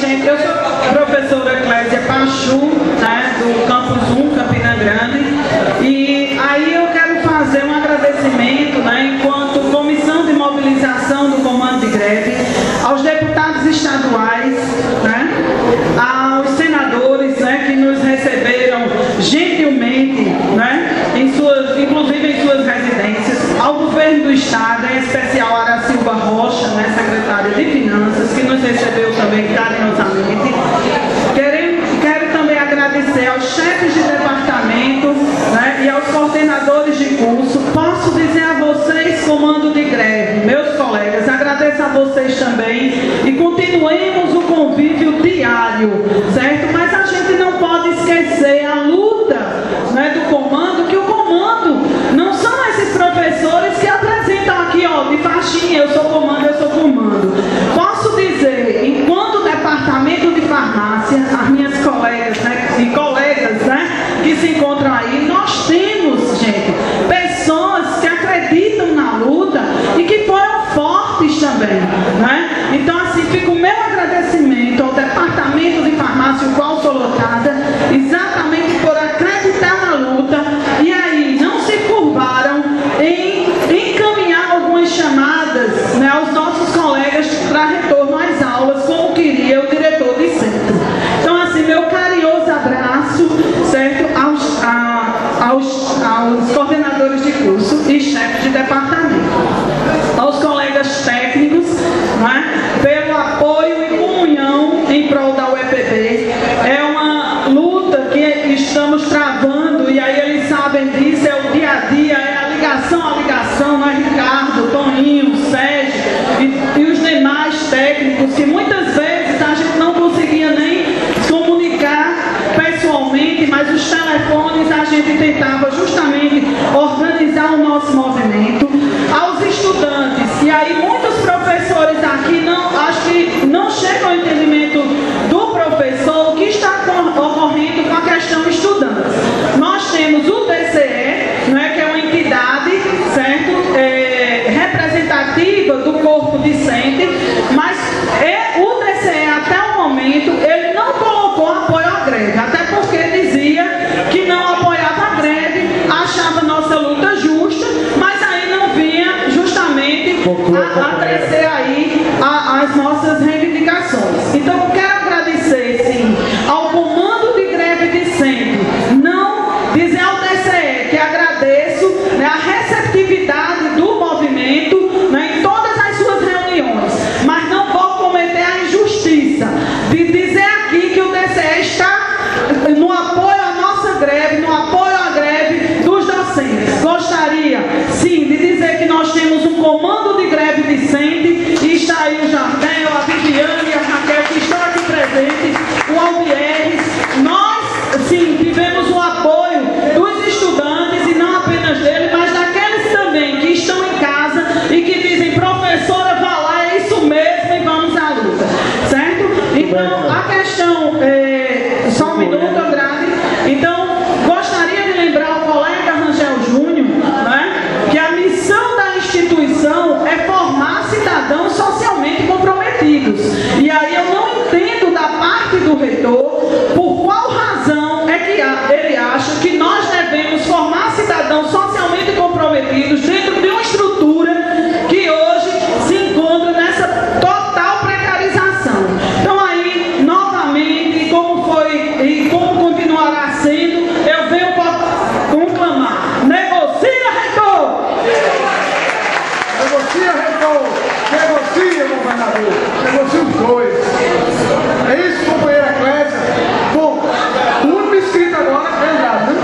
gente, eu sou a professora Clésia Pachu, né, do Campus 1, Campina Grande, e aí eu quero fazer um agradecimento, né, enquanto comissão de mobilização do comando de greve, aos deputados estaduais, né, aos senadores, né, que nos receberam gentilmente, né, inclusive em suas residências, ao governo do estado, em especial a Silva Rocha, né, secretária de Finanças, que nos recebeu também carinhosamente. Quero também agradecer aos chefes de departamento, né, e aos coordenadores de curso. Posso dizer a vocês, comando de greve, meus colegas, agradeço a vocês também e continuemos o convívio diário, certo? Mas a gente não pode esquecer a luta, né, do comando, que o comando não são esses professores que apresentam aqui, ó, de faixinha, eu sou comando, eu sou comando. Posso dizer, enquanto departamento de farmácia, as minhas colegas, né, e colegas, né, que se encontram aí, nós temos, gente, pessoas que acreditam na luta e que foram fortes também, né? Então, assim, fica o meu agradecimento ao departamento de farmácia, o qual sou lotada, exatamente por acreditar na luta e aí não se curvaram em encaminhar algumas chamadas, né, aos nossos colegas para retorno às aulas, como queria o diretor de centro. Então, assim, meu carinhoso abraço, certo, aos coordenadores de curso e chefes de departamento, aos colegas técnicos, né, pelo apoio e comunhão em prol da UEPB. É uma luta que estamos travando e aí eles sabem disso, é o dia a dia, é a ligação, né, Ricardo, Toninho, Sérgio e os demais técnicos, que muitas vezes a gente não conseguia nem comunicar pessoalmente, mas os telefones a gente tentava justamente organizar o nosso movimento. Aos estudantes, e aí muitos professores aqui acho que não chegam ao entendimento do professor o que está ocorrendo com a questão estudantes. Nós temos o DCE, né, que é uma entidade, certo, representativa do corpo discente, mas o DCE até o momento ele não colocou apoio à greve, até porque dizia que não apoiava a greve, achava nossa luta justa, mas aí não vinha justamente a crescer aí as nossas reivindicações. Então eu quero agradecer, sim, ao comando de greve discente, não dizer ao DCE que agradeço, né, a receptividade do movimento, né, em todas as suas reuniões, mas não vou cometer a injustiça de dizer aqui que o DCE está no apoio à nossa greve, no apoio à greve dos docentes. Gostaria, sim, de dizer que nós temos um comando de greve discente, e está aí o Jardel, a Viviane e a Raquel, que estão aqui presentes, o Albieres. Nós, sim, tivemos o apoio dos estudantes, e não apenas dele, mas daqueles também que estão em casa e que dizem, professora, vá lá, é isso mesmo e vamos à luta, certo? Então, a questão, só um minuto, Andrade. Então, gostaria de lembrar ao colega Rangel Júnior, né, que a missão da instituição é formar cidadãos socialmente comprometidos. E aí eu não entendo da parte do reitor por qual razão é que ele acha que nós devemos formar cidadãos socialmente comprometidos dentro de uma estrutura que hoje se encontra nessa total precarização. Então aí, novamente, como foi e como continuará sendo, eu venho conclamar: negocia, reitor! Negocia, reitor! Negocia, governador! Negocia os dois! É isso, companheira Clésia? Bom, o último inscrito agora é Andrade, né?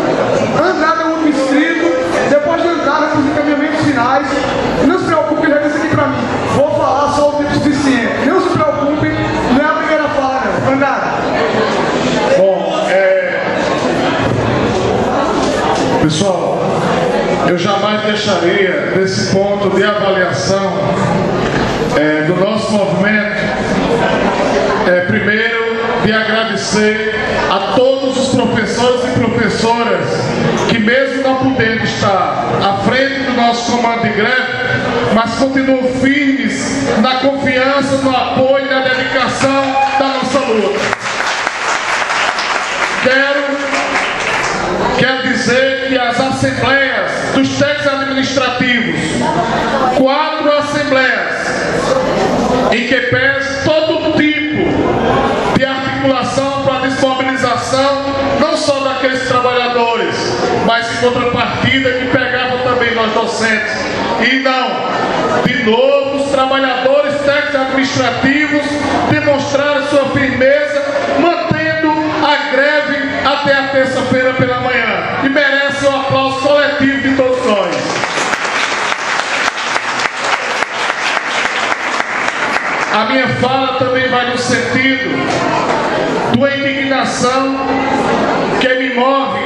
Andrade é o último inscrito. Depois de Andrade, os encaminhamentos finais. Não se preocupe, já disse aqui pra mim. Vou falar só o tempo suficiente. Não se preocupe, não é a primeira fala, não. Andrade. Bom, pessoal, eu jamais deixaria desse ponto de avaliação do nosso movimento, primeiro, de agradecer a todos os professores e professoras que, mesmo não podendo estar à frente do nosso comando de greve, mas continuam firmes na confiança, no apoio e na dedicação da nossa luta. Quero dizer que as assembleias dos técnicos administrativos, 4 assembleias, em que pese todo tipo de articulação para a desmobilização, não só daqueles trabalhadores, mas em contrapartida que pegava também nós docentes. E não, de novo, os trabalhadores técnicos administrativos demonstraram sua firmeza, mantendo a greve até a terça-feira pela manhã, e merece um aplauso coletivo de todos nós. A minha fala também vai no sentido de uma indignação que me move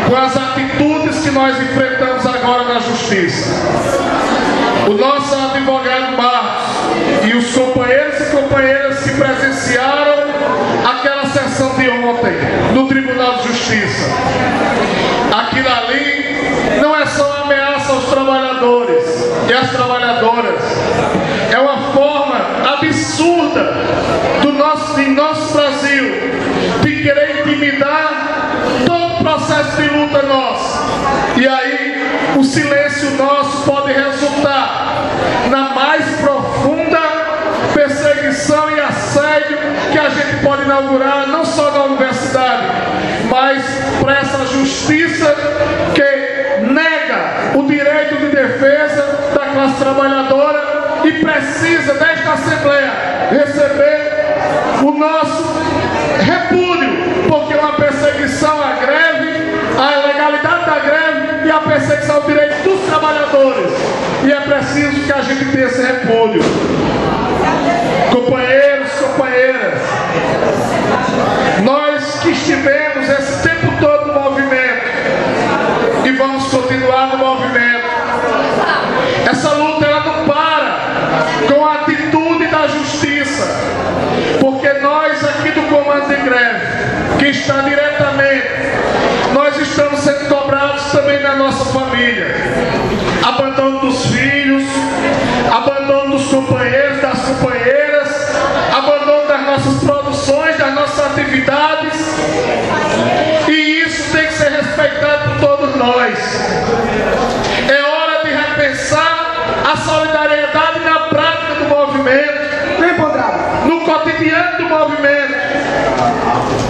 com as atitudes que nós enfrentamos agora na Justiça. O nosso advogado Marcos e os companheiros e companheiras que presenciaram aquela sessão de ontem no Tribunal de Justiça. Aquilo ali não é só uma ameaça aos trabalhadores e às trabalhadoras. É uma forma absurda em nosso Brasil de querer intimidar todo o processo de luta nosso. E aí o silêncio nosso pode resultar na mais profunda perseguição e assédio que a gente pode inaugurar, não só na universidade, mas para essa justiça que nega o direito de defesa da classe trabalhadora e precisa desta Assembleia receber o nosso repúdio, porque é uma perseguição à greve, à legalidade da greve e a perseguição ao direito dos trabalhadores, e é preciso que a gente tenha esse repúdio. Companheiros, companheiras, nós que estivemos esse tempo todo no movimento e vamos continuar no movimento, essa luta ela não para com a atitude da justiça, porque nós aqui do comando de greve, que está diretamente, nós estamos sendo cobrados também na nossa família. Abandono dos filhos, abandono dos companheiros, das companheiras, abandono das nossas produções, das nossas atividades, e isso tem que ser respeitado por todos nós. É hora de repensar a solidariedade na prática do movimento, no cotidiano do movimento,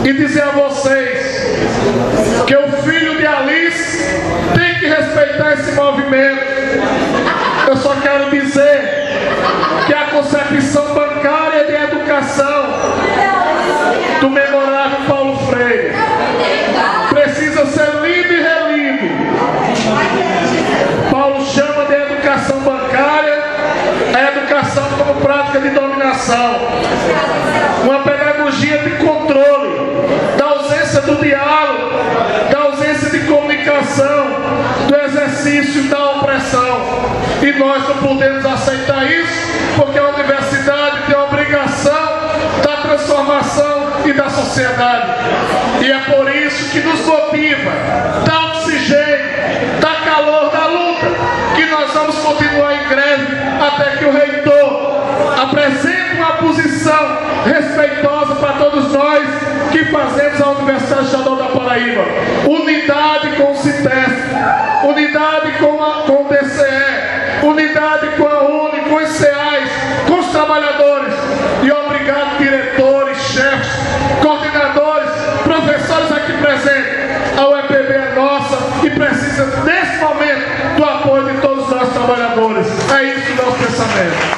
e dizer a vocês que o filho de Alice tem que respeitar esse movimento. Eu só quero dizer que a concepção bancária de educação do memorável Paulo Freire precisa ser lido e relido. Paulo chama de educação bancária a educação como prática de dominação, uma pedagogia de controle, da ausência do diálogo, da ausência de comunicação, do exercício da opressão. E nós não podemos aceitar isso, porque a universidade tem a obrigação da transformação e da sociedade. E é por isso que nos motiva, dá oxigênio, dá calor da luta, que nós vamos continuar em greve até que o reitor apresente uma posição respeitosa para todos nós que fazemos a Universidade Estadual da Paraíba. Unidade com o CITESP, unidade com o DCE, unidade com a UNE, com os CEAs, com os trabalhadores. E obrigado, diretores, chefes, coordenadores, professores aqui presentes. A UEPB é nossa e precisa, nesse momento, do apoio de todos nós trabalhadores. É isso o nosso pensamento.